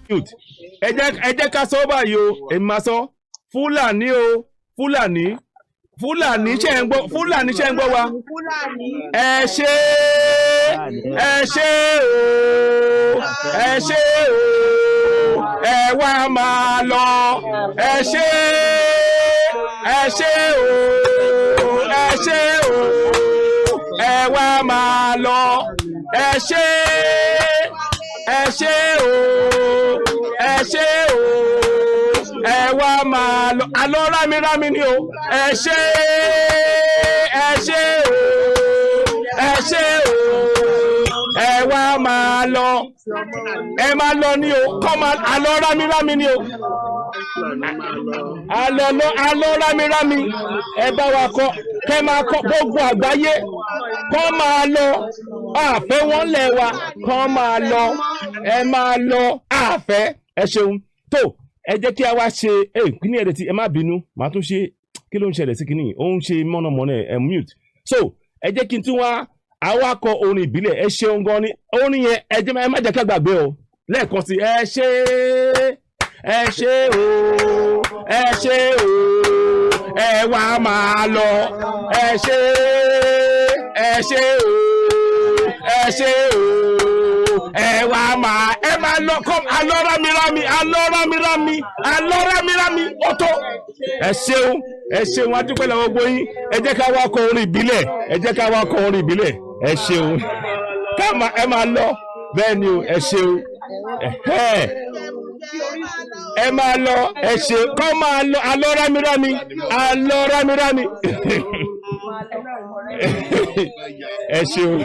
mute ẹ jẹ́ ká sọ báyìí o èmi máa sọ Fúlàní o Fúlàní ṣe ń gbọ́ wa ẹ ṣé o ẹ wá máa lọ ẹ ṣé o ẹ wá máa lọ ẹ ṣé o ẹ wá máa lọ alọ rámírámí ni o ẹ ṣé o ẹ wá máa lọ ẹ máa lọ ni o kọ́ máa alọ rámírámí ni o alọ rámírámí ẹ bá wa kọ kẹ́ máa kọ gbogbo àgbáyé kọ́ máa lọ àfẹ́ wọn lẹ̀ wa kọ́ máa lọ ẹ máa lọ àfẹ́ ẹ ṣeun tó ẹ jẹ́ kí a wá ṣe kíní ẹ̀rẹ̀ tí ẹ má bínú màá tún ṣe kí ló ń ṣẹlẹ̀ sí kíní ó ń ṣe mọ̀nàmọ́ná ẹ̀ mute so ẹ jẹ́ kí n tún wá awakọ̀ orin ìbílẹ̀ ẹ ṣeun gan ni orin yẹn ẹ má jẹ́ ká gbàgbé o lẹ́ẹ̀kan sí ẹ ṣé o ẹ wá máa lọ ẹ ṣé o ẹ wá máa lọ kọ́ alọ́ rámírámí ọ̀tọ̀ ẹ ṣeun adúpẹ́ lọ́wọ́ gbogbo yín ẹ jẹ́ ká wákọ̀ orin ìbílẹ̀ ẹ ṣeun ẹ máa lọ bẹ́ẹ̀ ni o ẹ ṣeun ẹ máa lọ ẹ ṣe kọ́ máa lọ alọ́ rámírámí ẹ ṣeun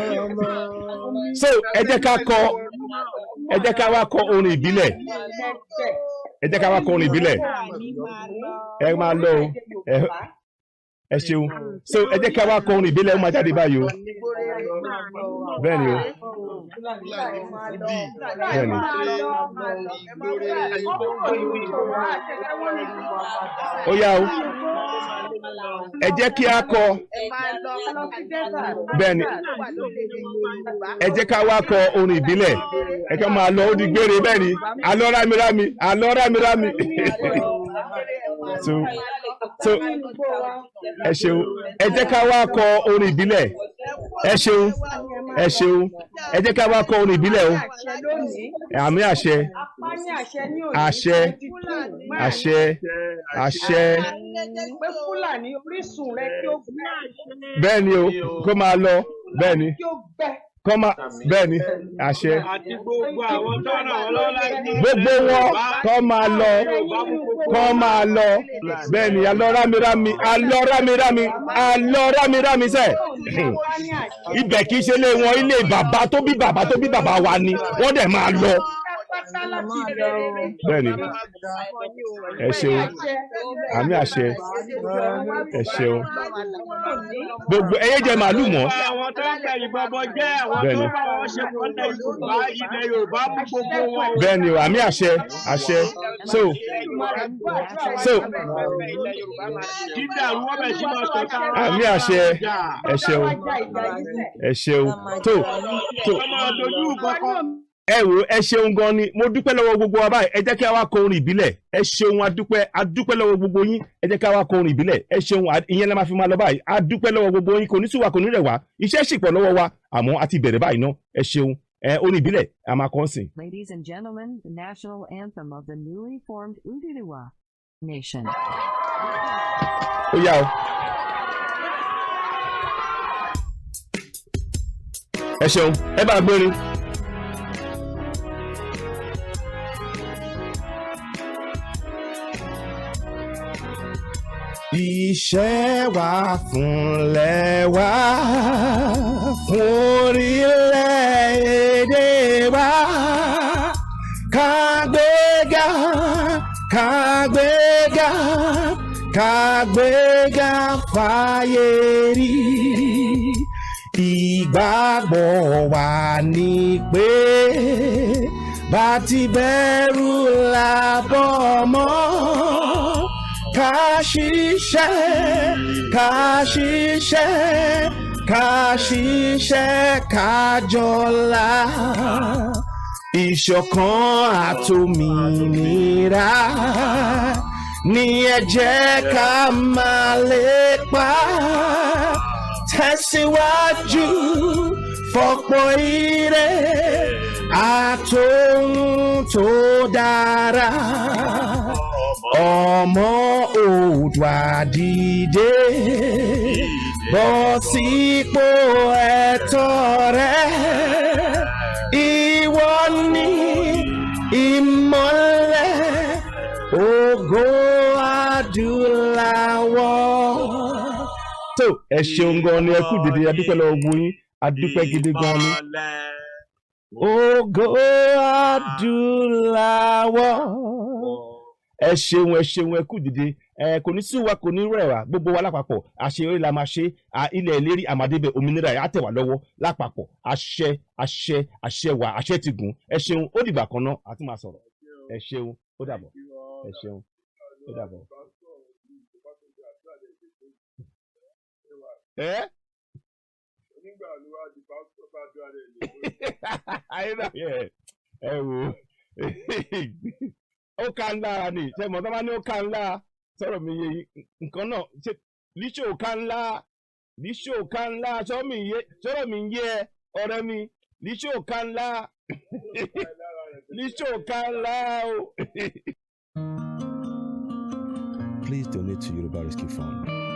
so ẹ jẹ́ ká wá kọ orin ìbílẹ̀ ẹ máa lọ ẹ ṣeun so ẹ jẹ́ ká wá kọ orin ìbílẹ̀ ó máa jáde báyìí o bẹ́ẹ̀ ni o ó yá o ẹ jẹ́ kí a kọ bẹ́ẹ̀ ni ẹ jẹ́ ká wá kọ orin ìbílẹ̀ ẹ ká máa lọ ó di gbére bẹ́ẹ̀ ni alọ́ rámírámí so ẹ ṣeun ẹ jẹ́ ká wá kọ orin ìbílẹ̀ ẹ ṣeun ẹ jẹ́ ká wá kọ orin ìbílẹ̀ o àmì àṣẹ bẹ́ẹ̀ ni o kó máa lọ bẹ́ẹ̀ ni bẹ́ẹ̀ ni àṣẹ gbogbo wọn kọ́ máa lọ bẹ́ẹ̀ ni alọ́ rámírámí sẹ́ ibẹ̀ kìí ṣe ilé wọn ilé bàbá tó bí bàbá wa ni wọ́n dẹ̀ máa lọ bẹ́ẹ̀ ni ẹ ṣeun àmì àṣẹ ẹ ṣeun gbogbo ẹyẹ jẹ màálù mọ́ bẹ́ẹ̀ ni bẹ́ẹ̀ ni àmì àṣẹ so àmì àṣẹ ẹ ṣeun tó ẹ wò ẹ ṣeun gan ni mo dúpẹ́ lọ́wọ́ gbogbo wa báyìí ẹ jẹ́ kí a wá kọ orin ìbílẹ̀ ẹ ṣeun adúpẹ́ lọ́wọ́ gbogbo yín ẹ jẹ́ kí a wá kọ orin ìbílẹ̀ ẹ ṣeun ìyẹn la máa fi máa lọ báyìí adúpẹ́ lọ́wọ́ gbogbo yín kò ní sùn wá kò ní rẹ̀ wá iṣẹ́ sì pọ̀ lọ́wọ́ wa àmọ́ a ti bẹ̀rẹ̀ báyìí náà ẹ ṣeun orin ìbílẹ̀ a máa kọ́ sìn. Ladies and gentlemen, the national anthem of the newly formed Ududuwa Nation. Ó yá o. Ẹ ṣeun ẹ bá gbórin. Iṣẹ́ wa fúnlẹ̀ wa fún orílẹ̀-èdè wa ká gbéga fáyé rí ìgbàgbọ́ wa ni pé bá ti bẹ̀rù làbọ̀ mọ́. Ká ṣiṣẹ́ ká jọlá ìṣọ̀kan àtòmìnira ní ẹ jẹ́ ká máa lépa tẹ̀síwájú fọ̀pọ̀ ire àtòhun tó dára ọmọ Oòduà dìde bọ́ sípò ẹ̀tọ́ rẹ ìwọ ni ìmọ́lẹ̀ ògo adúláwọ̀. tó ẹ ṣeun gan ni ẹ kú dìde adúpẹ́ lọ́wọ́ gbogbo yín adúpẹ́ gidi gan ni. ògo adúláwọ̀. ẹ ṣeun ẹ kú dìde kò ní sí wa kò ní rẹ̀ wá gbogbo wa lápapọ̀ àṣeyọrí la máa ṣe ilẹ̀ ìlérí àmàdébẹ̀ òmìnira á tẹ̀ wá lọ́wọ́ lápapọ̀ àṣẹ wa àṣẹ ti gùn ẹ ṣeun ó dìgbà kan náà àti máa sọ̀rọ̀ ẹ ṣeun ó dàbọ̀ ẹ ṣeun ó dàbọ̀. ẹ wo ó ká ńlá ni ṣe mọ̀ tó bá ní ó ká ńlá sọ̀rọ̀ mi yé nǹkan náà ṣe líṣò ká ńlá sọ̀rọ̀ mi yé ọ̀rẹ́ mi líṣò ká ńlá o. Please donate to Yoruba Rescue Fund.